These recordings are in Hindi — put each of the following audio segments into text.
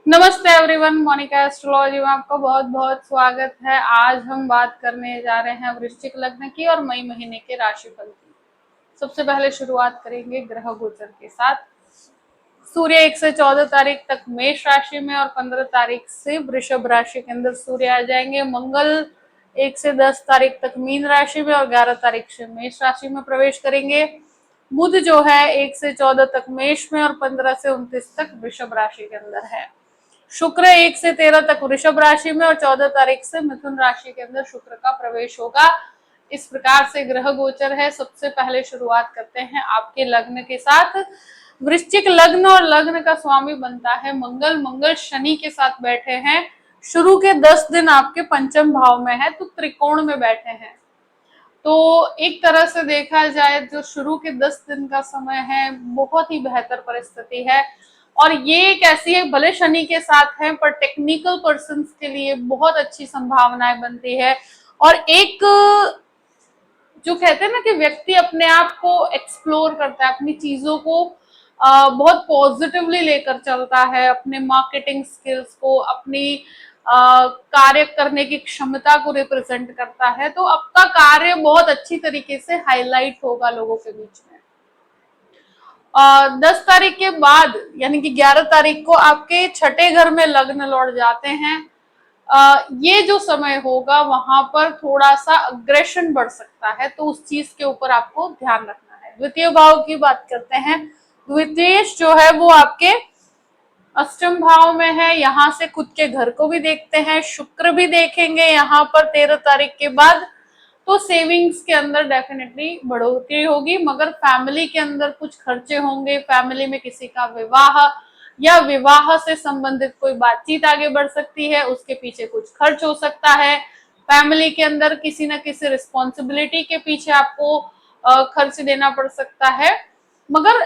नमस्ते एवरीवन, मोनिका एस्ट्रोलॉजी में आपका बहुत बहुत स्वागत है। आज हम बात करने जा रहे हैं वृश्चिक लग्न की और मई महीने के राशिफल की। सबसे पहले शुरुआत करेंगे ग्रह गोचर के साथ। सूर्य 1 से 14 तारीख तक मेष राशि में और 15 तारीख से वृषभ राशि के अंदर सूर्य आ जाएंगे। मंगल 1 से 10 तारीख तक मीन राशि में और 11 तारीख से मेष राशि में प्रवेश करेंगे। बुध जो है 1 से 14 तक मेष में और 15 से 29 तक वृषभ राशि के अंदर है। शुक्र 1 से 13 तक वृषभ राशि में और 14 तारीख से मिथुन राशि के अंदर शुक्र का प्रवेश होगा। इस प्रकार से ग्रह गोचर है। सबसे पहले शुरुआत करते हैं आपके लग्न के साथ। वृश्चिक लग्न और लग्न का स्वामी बनता है मंगल। मंगल शनि के साथ बैठे हैं। शुरू के 10 दिन आपके पंचम भाव में है, तो त्रिकोण में बैठे हैं। तो एक तरह से देखा जाए जो शुरू के 10 दिन का समय है, बहुत ही बेहतर परिस्थिति है। और ये एक ऐसी है, भले शनि के साथ है, पर टेक्निकल पर्सन्स के लिए बहुत अच्छी संभावनाएं बनती है। और एक जो कहते हैं ना कि व्यक्ति अपने आप को एक्सप्लोर करता है, अपनी चीजों को बहुत पॉजिटिवली लेकर चलता है, अपने मार्केटिंग स्किल्स को, अपनी कार्य करने की क्षमता को रिप्रेजेंट करता है। तो आपका कार्य बहुत अच्छी तरीके से हाईलाइट होगा लोगों के बीच में। 10 तारीख के बाद यानी कि 11 तारीख को आपके छठे घर में लग्न लौट जाते हैं। ये जो समय होगा वहां पर थोड़ा सा अग्रेशन बढ़ सकता है, तो उस चीज के ऊपर आपको ध्यान रखना है। द्वितीय भाव की बात करते हैं। द्वितीय जो है वो आपके अष्टम भाव में है। यहाँ से खुद के घर को भी देखते हैं, शुक्र भी देखेंगे यहाँ पर 13 तारीख के बाद। तो सेविंग्स के अंदर डेफिनेटली बढ़ोतरी होगी, मगर फैमिली के अंदर कुछ खर्चे होंगे। फैमिली में किसी का विवाह या विवाह से संबंधित कोई बातचीत आगे बढ़ सकती है, उसके पीछे कुछ खर्च हो सकता है। फैमिली के अंदर किसी न किसी रिस्पॉन्सिबिलिटी के पीछे आपको खर्च देना पड़ सकता है, मगर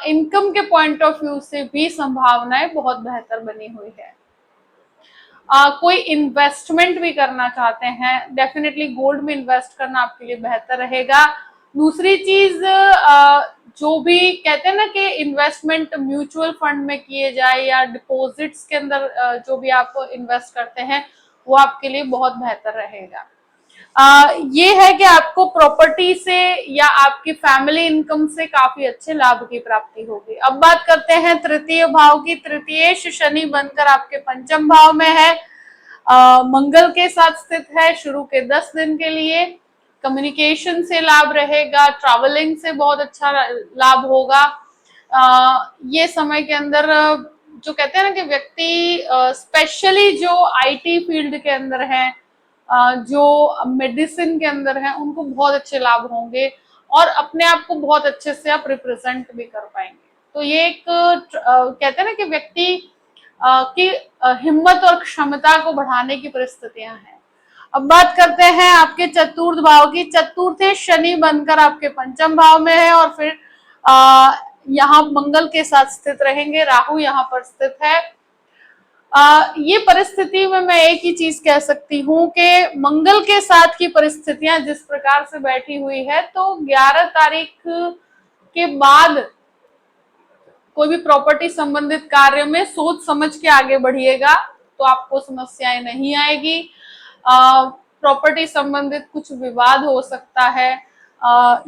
इनकम के पॉइंट ऑफ व्यू से भी संभावनाएं बहुत बेहतर बनी हुई है। कोई इन्वेस्टमेंट भी करना चाहते हैं, डेफिनेटली गोल्ड में इन्वेस्ट करना आपके लिए बेहतर रहेगा। दूसरी चीज, जो भी कहते हैं ना कि इन्वेस्टमेंट म्यूचुअल फंड में किए जाए या डिपॉजिट्स के अंदर जो भी आप इन्वेस्ट करते हैं, वो आपके लिए बहुत बेहतर रहेगा। ये है कि आपको प्रॉपर्टी से या आपकी फैमिली इनकम से काफी अच्छे लाभ की प्राप्ति होगी। अब बात करते हैं तृतीय भाव की। तृतीय शनि बनकर आपके पंचम भाव में है, मंगल के साथ स्थित है। शुरू के 10 दिन के लिए कम्युनिकेशन से लाभ रहेगा, ट्रैवलिंग से बहुत अच्छा लाभ होगा। ये समय के अंदर जो कहते हैं ना कि व्यक्ति स्पेशली जो आईटी फील्ड के अंदर है, जो मेडिसिन के अंदर है, उनको बहुत अच्छे लाभ होंगे और अपने आप को बहुत अच्छे से आप रिप्रेजेंट भी कर पाएंगे। तो ये एक कहते हैं ना कि व्यक्ति की हिम्मत और क्षमता को बढ़ाने की परिस्थितियां हैं। अब बात करते हैं आपके चतुर्थ भाव की। चतुर्थ शनि बनकर आपके पंचम भाव में है और फिर यहाँ मंगल के साथ स्थित रहेंगे। राहु यहाँ पर स्थित है। ये परिस्थिति में मैं एक ही चीज कह सकती हूँ कि मंगल के साथ की परिस्थितियां जिस प्रकार से बैठी हुई है, तो 11 तारीख के बाद कोई भी प्रॉपर्टी संबंधित कार्य में सोच समझ के आगे बढ़िएगा तो आपको समस्याएं नहीं आएगी। प्रॉपर्टी संबंधित कुछ विवाद हो सकता है।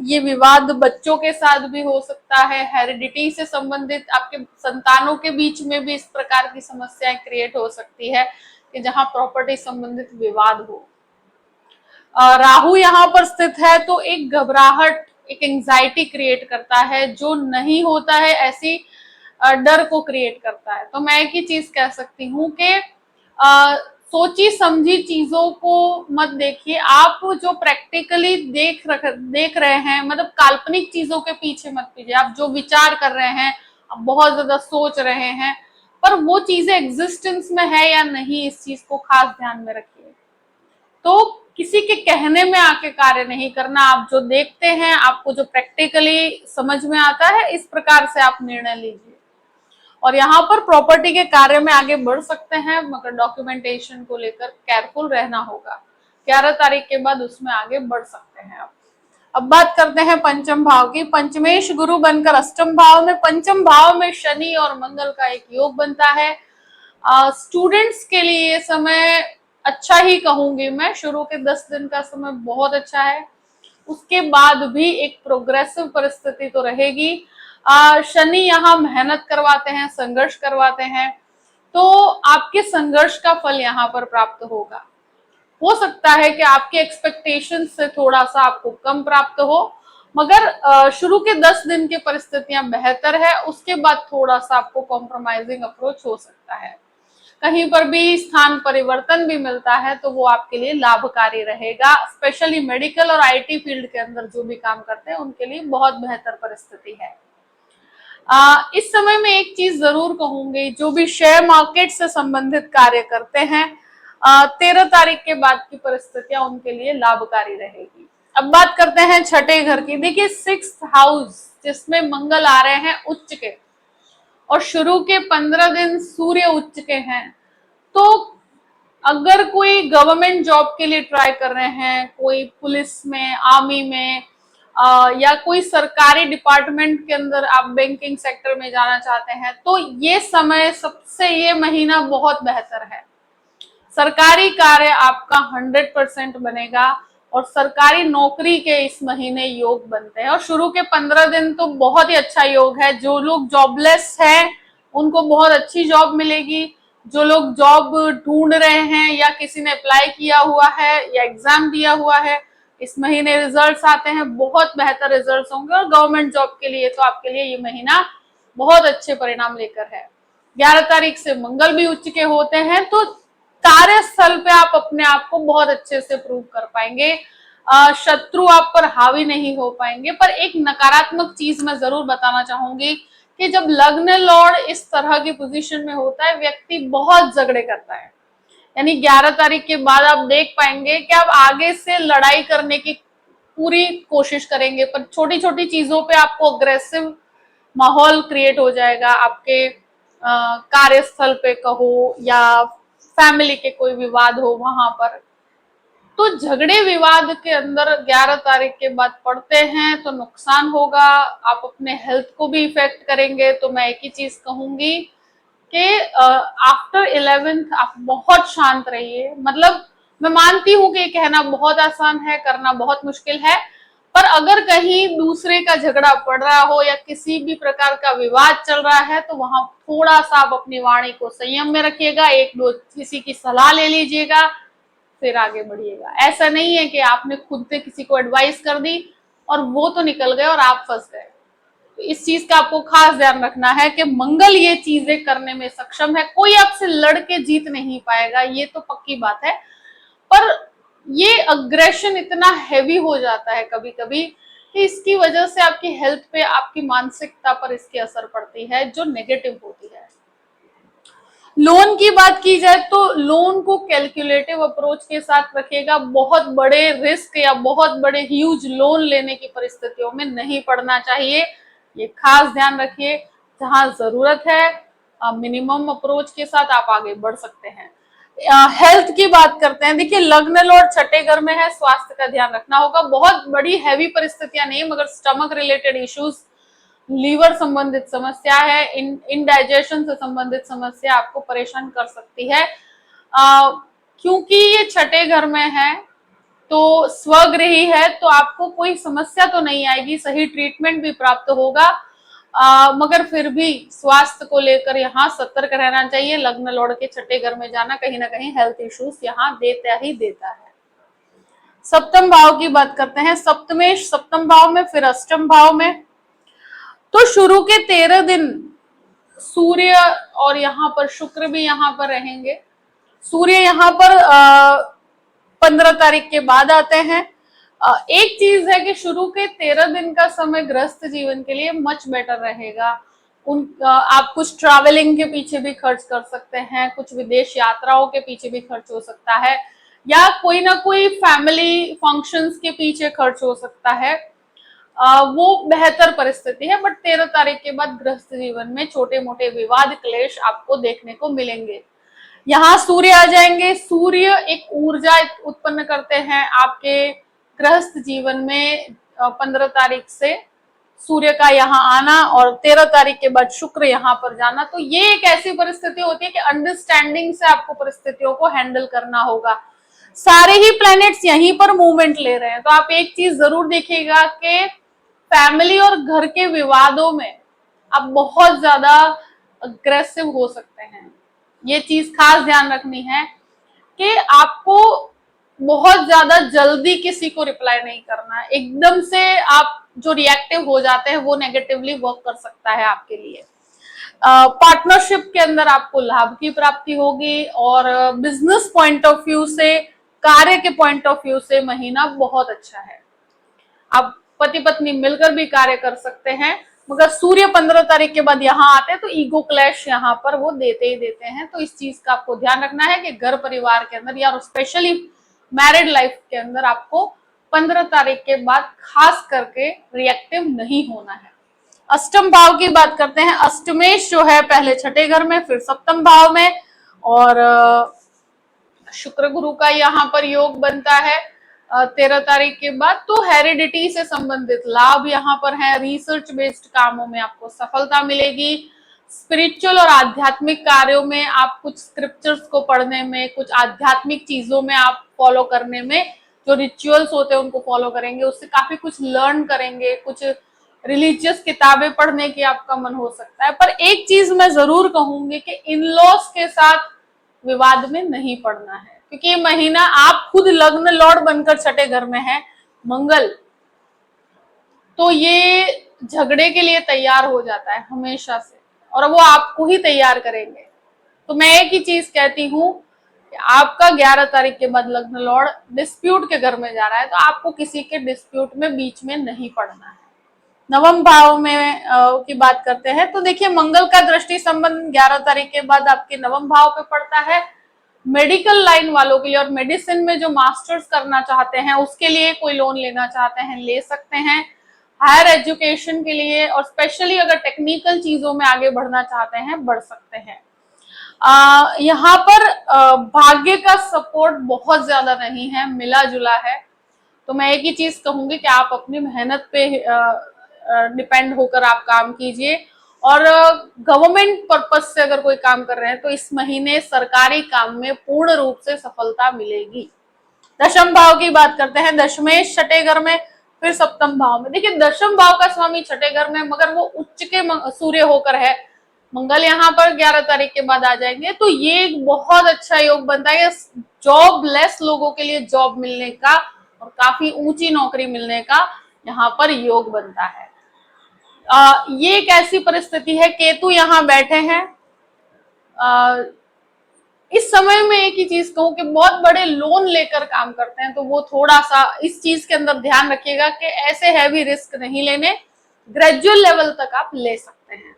ये विवाद बच्चों के साथ भी हो सकता है। हेरिडिटी से संबंधित आपके संतानों के बीच में भी इस प्रकार की समस्याएं क्रिएट हो सकती है कि जहां प्रॉपर्टी संबंधित विवाद हो। राहु यहाँ पर स्थित है तो एक घबराहट, एक एंजाइटी क्रिएट करता है, जो नहीं होता है ऐसी डर को क्रिएट करता है। तो मैं एक ही चीज कह सकती हूँ कि सोची समझी चीजों को मत देखिए। आप जो प्रैक्टिकली देख रहे हैं, मतलब काल्पनिक चीजों के पीछे मत पीजिए। आप जो विचार कर रहे हैं, आप बहुत ज्यादा सोच रहे हैं, पर वो चीजें एग्जिस्टेंस में है या नहीं, इस चीज को खास ध्यान में रखिए। तो किसी के कहने में आके कार्य नहीं करना। आप जो देखते हैं, आपको जो प्रैक्टिकली समझ में आता है, इस प्रकार से आप निर्णय लीजिए। और यहाँ पर प्रॉपर्टी के कार्य में आगे बढ़ सकते हैं, मगर डॉक्यूमेंटेशन को लेकर केयरफुल रहना होगा। 11 तारीख के बाद उसमें आगे बढ़ सकते हैं आप। अब बात करते हैं पंचम भाव की। पंचमेश गुरु बनकर अष्टम भाव में, पंचम भाव में शनि और मंगल का एक योग बनता है। स्टूडेंट्स के लिए ये समय अच्छा ही कहूंगी मैं, शुरू के 10 दिन का समय बहुत अच्छा है, उसके बाद भी एक प्रोग्रेसिव परिस्थिति तो रहेगी। शनि यहाँ मेहनत करवाते हैं, संघर्ष करवाते हैं, तो आपके संघर्ष का फल यहाँ पर प्राप्त होगा। हो सकता है कि आपके एक्सपेक्टेशन से थोड़ा सा आपको कम प्राप्त हो, मगर शुरू के 10 दिन की परिस्थितियां बेहतर है, उसके बाद थोड़ा सा आपको कॉम्प्रोमाइजिंग अप्रोच हो सकता है। कहीं पर भी स्थान परिवर्तन भी मिलता है तो वो आपके लिए लाभकारी रहेगा। स्पेशली मेडिकल और आईटी फील्ड के अंदर जो भी काम करते हैं उनके लिए बहुत बेहतर परिस्थिति है। इस समय में एक चीज जरूर कहूंगी, जो भी शेयर मार्केट से संबंधित कार्य करते हैं, 13 तारीख के बाद की परिस्थितियां उनके लिए लाभकारी रहेगी। अब बात करते हैं छठे घर की। देखिए 6th हाउस जिसमें मंगल आ रहे हैं उच्च के, और शुरू के 15 दिन सूर्य उच्च के हैं, तो अगर कोई गवर्नमेंट जॉब के लिए ट्राई कर रहे हैं, कोई पुलिस में, आर्मी में, या कोई सरकारी डिपार्टमेंट के अंदर आप बैंकिंग सेक्टर में जाना चाहते हैं, तो ये समय सबसे, ये महीना बहुत बेहतर है। सरकारी कार्य आपका 100% बनेगा और सरकारी नौकरी के इस महीने योग बनते हैं। और शुरू के 15 दिन तो बहुत ही अच्छा योग है। जो लोग जॉबलेस हैं उनको बहुत अच्छी जॉब मिलेगी। जो लोग जॉब ढूंढ रहे हैं या किसी ने अप्लाई किया हुआ है या एग्जाम दिया हुआ है, इस महीने रिजल्ट्स आते हैं, बहुत बेहतर रिजल्ट्स होंगे। और गवर्नमेंट जॉब के लिए तो आपके लिए ये महीना बहुत अच्छे परिणाम लेकर है। 11 तारीख से मंगल भी उच्च के होते हैं, तो कार्यस्थल पे आप अपने आप को बहुत अच्छे से प्रूव कर पाएंगे। शत्रु आप पर हावी नहीं हो पाएंगे। पर एक नकारात्मक चीज मैं जरूर बताना चाहूंगी कि जब लग्न लॉर्ड इस तरह की पोजीशन में होता है, व्यक्ति बहुत झगड़े करता है। यानी 11 तारीख के बाद आप देख पाएंगे कि आप आगे से लड़ाई करने की पूरी कोशिश करेंगे, पर छोटी छोटी चीजों पे आपको अग्रेसिव माहौल क्रिएट हो जाएगा। आपके कार्यस्थल पे कहो या फैमिली के कोई विवाद हो वहां पर, तो झगड़े विवाद के अंदर 11 तारीख के बाद पड़ते हैं तो नुकसान होगा। आप अपने हेल्थ को भी इफेक्ट करेंगे। तो मैं एक ही चीज कहूंगी कि आफ्टर 11th आप बहुत शांत रहिए। मतलब मैं मानती हूँ कि कहना बहुत आसान है, करना बहुत मुश्किल है, पर अगर कहीं दूसरे का झगड़ा पड़ रहा हो या किसी भी प्रकार का विवाद चल रहा है, तो वहां थोड़ा सा आप अपनी वाणी को संयम में रखिएगा। एक दो किसी की सलाह ले लीजिएगा, फिर आगे बढ़िएगा। ऐसा नहीं है कि आपने खुद से किसी को एडवाइस कर दी और वो तो निकल गए और आप फंस गए। तो इस चीज का आपको खास ध्यान रखना है कि मंगल ये चीजें करने में सक्षम है। कोई आपसे लड़के जीत नहीं पाएगा, ये तो पक्की बात है। पर ये अग्रेशन इतना हैवी हो जाता है कभी कभी कि इसकी वजह से आपकी हेल्थ पे, आपकी मानसिकता पर इसकी असर पड़ती है, जो नेगेटिव होती है। लोन की बात की जाए तो लोन को कैलकुलेटिव अप्रोच के साथ रखिएगा। बहुत बड़े रिस्क या बहुत बड़े ह्यूज लोन लेने की परिस्थितियों में नहीं पड़ना चाहिए, ये खास ध्यान रखिए। जहां जरूरत है मिनिमम अप्रोच के साथ आप आगे बढ़ सकते हैं। हेल्थ की बात करते हैं। देखिए लग्न लॉर्ड छठे घर में है, स्वास्थ्य का ध्यान रखना होगा। बहुत बड़ी हैवी परिस्थितियां नहीं, मगर स्टमक रिलेटेड इश्यूज, लीवर संबंधित समस्या है, इनडाइजेशन से संबंधित समस्या आपको परेशान कर सकती है। क्योंकि ये छठे घर में है तो स्वगृही है, तो आपको कोई समस्या तो नहीं आएगी, सही ट्रीटमेंट भी प्राप्त होगा। मगर फिर भी स्वास्थ्य को लेकर यहाँ सतर्क रहना चाहिए। लग्न लॉर्ड के छठे घर में जाना कहीं ना कहीं हेल्थ इश्यूज यहाँ देता ही देता है। सप्तम भाव की बात करते हैं। सप्तमेश सप्तम भाव में, फिर अष्टम भाव में। तो शुरू के 13 दिन सूर्य और यहाँ पर शुक्र भी यहाँ पर रहेंगे। सूर्य यहाँ पर 15 तारीख के बाद आते हैं। एक चीज है कि शुरू के 13 दिन का समय गृहस्थ जीवन के लिए मच बेटर रहेगा। आप कुछ ट्रैवलिंग के पीछे भी खर्च कर सकते हैं, कुछ विदेश यात्राओं के पीछे भी खर्च हो सकता है, या कोई ना कोई फैमिली फंक्शंस के पीछे खर्च हो सकता है। वो बेहतर परिस्थिति है। बट 13 तारीख के बाद गृहस्थ जीवन में छोटे मोटे विवाद क्लेश आपको देखने को मिलेंगे। यहाँ सूर्य आ जाएंगे। सूर्य एक ऊर्जा उत्पन्न करते हैं आपके गृहस्थ जीवन में 15 तारीख से। सूर्य का यहाँ आना और 13 तारीख के बाद शुक्र यहाँ पर जाना, तो ये एक ऐसी परिस्थिति होती है कि अंडरस्टैंडिंग से आपको परिस्थितियों को हैंडल करना होगा। सारे ही प्लैनेट्स यहीं पर मूवमेंट ले रहे हैं, तो आप एक चीज जरूर देखिएगा कि फैमिली और घर के विवादों में आप बहुत ज्यादा अग्रेसिव हो सकते हैं। ये चीज खास ध्यान रखनी है कि आपको बहुत ज्यादा जल्दी किसी को रिप्लाई नहीं करना है। एकदम से आप जो रिएक्टिव हो जाते हैं वो नेगेटिवली वर्क कर सकता है आपके लिए। पार्टनरशिप के अंदर आपको लाभ की प्राप्ति होगी और बिजनेस पॉइंट ऑफ व्यू से, कार्य के पॉइंट ऑफ व्यू से महीना बहुत अच्छा है। आप पति पत्नी मिलकर भी कार्य कर सकते हैं, मगर सूर्य 15 तारीख के बाद यहाँ आते हैं तो ईगो क्लैश यहाँ पर वो देते ही देते हैं। तो इस चीज का आपको ध्यान रखना है कि घर परिवार के अंदर या स्पेशली मैरिड लाइफ के अंदर आपको 15 तारीख के बाद खास करके रिएक्टिव नहीं होना है। अष्टम भाव की बात करते हैं। अष्टमेश जो है पहले छठे घर में, फिर सप्तम भाव में, और शुक्र गुरु का यहाँ पर योग बनता है 13 तारीख के बाद। तो हेरिडिटी से संबंधित लाभ यहाँ पर है। रिसर्च बेस्ड कामों में आपको सफलता मिलेगी। स्पिरिचुअल और आध्यात्मिक कार्यों में आप कुछ स्क्रिप्चर्स को पढ़ने में, कुछ आध्यात्मिक चीजों में आप फॉलो करने में, जो रिचुअल्स होते हैं उनको फॉलो करेंगे, उससे काफी कुछ लर्न करेंगे। कुछ रिलीजियस किताबें पढ़ने की आपका मन हो सकता है। पर एक चीज मैं जरूर कहूंगी कि इन लॉज के साथ विवाद में नहीं पड़ना है, क्योंकि ये महीना आप खुद लग्न लॉर्ड बनकर छठे घर में है मंगल, तो ये झगड़े के लिए तैयार हो जाता है हमेशा से, और वो आपको ही तैयार करेंगे। तो मैं एक ही चीज कहती हूँ कि आपका 11 तारीख के बाद लग्न लॉर्ड डिस्प्यूट के घर में जा रहा है, तो आपको किसी के डिस्प्यूट में बीच में नहीं पड़ना है। नवम भाव में की बात करते हैं तो देखिए मंगल का दृष्टि संबंध 11 तारीख के बाद आपके नवम भाव पे पड़ता है। मेडिकल लाइन वालों के लिए और मेडिसिन में जो मास्टर्स करना चाहते हैं उसके लिए कोई लोन लेना चाहते हैं ले सकते हैं। हायर एजुकेशन के लिए और स्पेशली अगर टेक्निकल चीजों में आगे बढ़ना चाहते हैं बढ़ सकते हैं। यहाँ पर भाग्य का सपोर्ट बहुत ज्यादा नहीं है, मिला जुला है। तो मैं एक ही चीज कहूंगी कि आप अपनी मेहनत पे डिपेंड होकर आप काम कीजिए, और गवर्नमेंट पर्पस से अगर कोई काम कर रहे हैं तो इस महीने सरकारी काम में पूर्ण रूप से सफलता मिलेगी। दशम भाव की बात करते हैं। दशमेश छठे घर में, फिर सप्तम भाव में। देखिए दशम भाव का स्वामी छठे घर में, मगर वो उच्च के सूर्य होकर है। मंगल यहाँ पर 11 तारीख के बाद आ जाएंगे, तो ये एक बहुत अच्छा योग बनता है जॉब लेस लोगों के लिए जॉब मिलने का और काफी ऊंची नौकरी मिलने का यहाँ पर योग बनता है। ये एक ऐसी परिस्थिति है, केतु यहाँ बैठे हैं। इस समय में एक ही चीज कहूं कि बहुत बड़े लोन लेकर काम करते हैं, तो वो थोड़ा सा इस चीज के अंदर ध्यान रखिएगा कि ऐसे हैवी रिस्क नहीं लेने, ग्रेजुअल लेवल तक आप ले सकते हैं।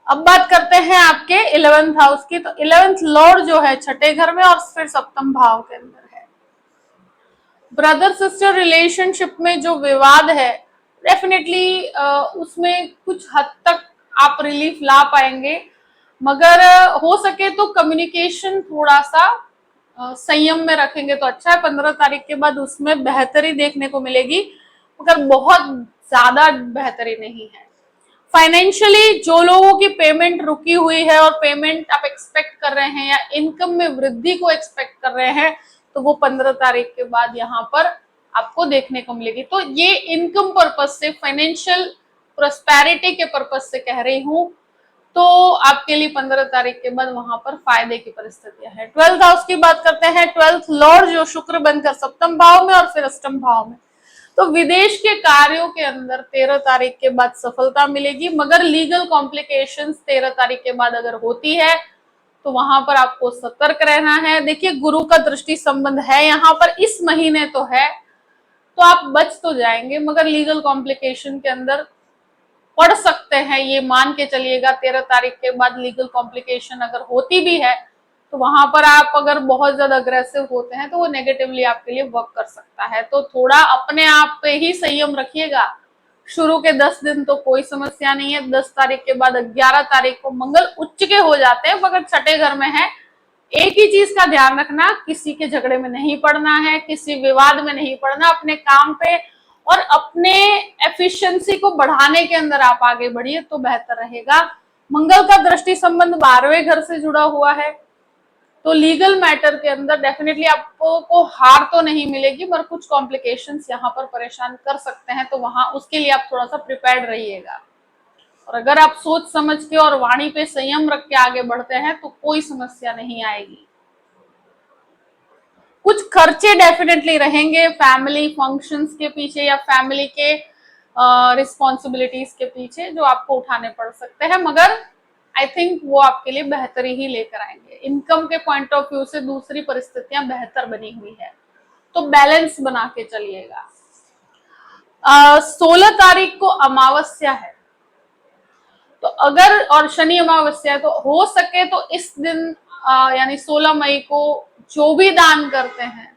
अब बात करते हैं आपके 11th हाउस की। तो 11th लॉर्ड जो है छठे घर में और फिर सप्तम भाव के अंदर है। ब्रदर सिस्टर रिलेशनशिप में जो विवाद है डेफिनेटली उसमें कुछ हद तक आप रिलीफ ला पाएंगे, मगर हो सके तो कम्युनिकेशन थोड़ा सा संयम में रखेंगे तो अच्छा है। 15 तारीख के बाद उसमें बेहतरी देखने को मिलेगी, मगर बहुत ज्यादा बेहतरी नहीं है। फाइनेंशियली जो लोगों की पेमेंट रुकी हुई है और पेमेंट आप एक्सपेक्ट कर रहे हैं या इनकम में वृद्धि को एक्सपेक्ट कर रहे हैं, तो वो 15 तारीख के बाद यहाँ पर आपको देखने को मिलेगी। तो ये इनकम पर्पज से, फाइनेंशियल प्रोस्पेरिटी के पर्पज से कह रही हूँ, तो आपके लिए 15 तारीख के बाद वहां पर फायदे की परिस्थितियां हैं। 12th हाउस की बात करते हैं। 12th लॉर्ड जो शुक्र बनकर सप्तम भाव में और फिर अष्टम भाव में, तो विदेश के कार्यों के अंदर 13 तारीख के बाद सफलता मिलेगी, मगर लीगल कॉम्प्लिकेशंस 13 तारीख के बाद अगर होती है तो वहां पर आपको सतर्क रहना है। देखिए गुरु का दृष्टि संबंध है यहाँ पर, इस महीने तो है, तो आप बच तो जाएंगे, मगर लीगल कॉम्प्लिकेशन के अंदर पढ़ सकते हैं। ये मान के चलिएगा 13 तारीख के बाद लीगल कॉम्प्लिकेशन अगर होती भी है तो वहां पर आप अगर बहुत ज्यादा अग्रेसिव होते हैं तो वो नेगेटिवली आपके लिए वर्क कर सकता है। तो थोड़ा अपने आप पे ही संयम रखिएगा। शुरू के 10 दिन तो कोई समस्या नहीं है। 10 तारीख के बाद 11 तारीख को मंगल उच्च के हो जाते हैं, मगर छठे घर में है। एक ही चीज का ध्यान रखना, किसी के झगड़े में नहीं पड़ना है, किसी विवाद में नहीं पड़ना, अपने काम पे और अपने एफिशिएंसी को बढ़ाने के अंदर आप आगे बढ़िए तो बेहतर रहेगा। मंगल का दृष्टि संबंध 12वें घर से जुड़ा हुआ है, तो लीगल मैटर के अंदर डेफिनेटली आपको हार तो नहीं मिलेगी, पर कुछ कॉम्प्लिकेशंस यहाँ पर परेशान कर सकते हैं, तो वहां उसके लिए आप थोड़ा सा प्रिपेयर्ड रहिएगा। और अगर आप सोच समझ के और वाणी पे संयम रख के आगे बढ़ते हैं तो कोई समस्या नहीं आएगी। कुछ खर्चे डेफिनेटली रहेंगे फैमिली फंक्शंस के पीछे या फैमिली के रिस्पॉन्सिबिलिटीज के पीछे, जो आपको उठाने पड़ सकते हैं, मगर आई थिंक वो आपके लिए बेहतरी ही लेकर आएंगे। इनकम के पॉइंट ऑफ व्यू से दूसरी परिस्थितियां बेहतर बनी हुई है, तो बैलेंस बना के चलिएगा। 16 तारीख को अमावस्या है, तो अगर और शनि अमावस्या है, तो हो सके तो इस दिन यानी 16 मई को जो भी दान करते हैं,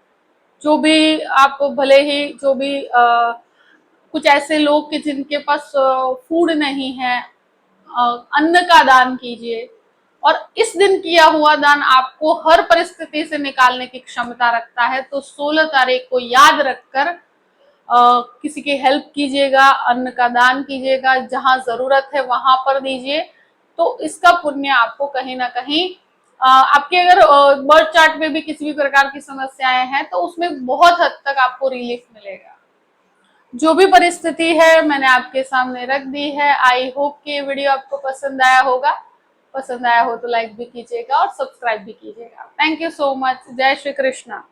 जो भी आप भले ही जो भी कुछ ऐसे लोग के जिनके पास फूड नहीं है, अन्न का दान कीजिए। और इस दिन किया हुआ दान आपको हर परिस्थिति से निकालने की क्षमता रखता है, तो 16 तारीख को याद रखकर किसी की हेल्प कीजिएगा, अन्न का दान कीजिएगा, जहां जरूरत है वहां पर दीजिए, तो इसका पुण्य आपको कहीं ना कहीं आपके अगर बर्थ चार्ट में भी किसी भी प्रकार की समस्याएं हैं तो उसमें बहुत हद तक आपको रिलीफ मिलेगा। जो भी परिस्थिति है मैंने आपके सामने रख दी है। आई होप कि ये वीडियो आपको पसंद आया होगा। पसंद आया हो तो लाइक भी कीजिएगा और सब्सक्राइब भी कीजिएगा। Thank you so much. जय श्री कृष्णा।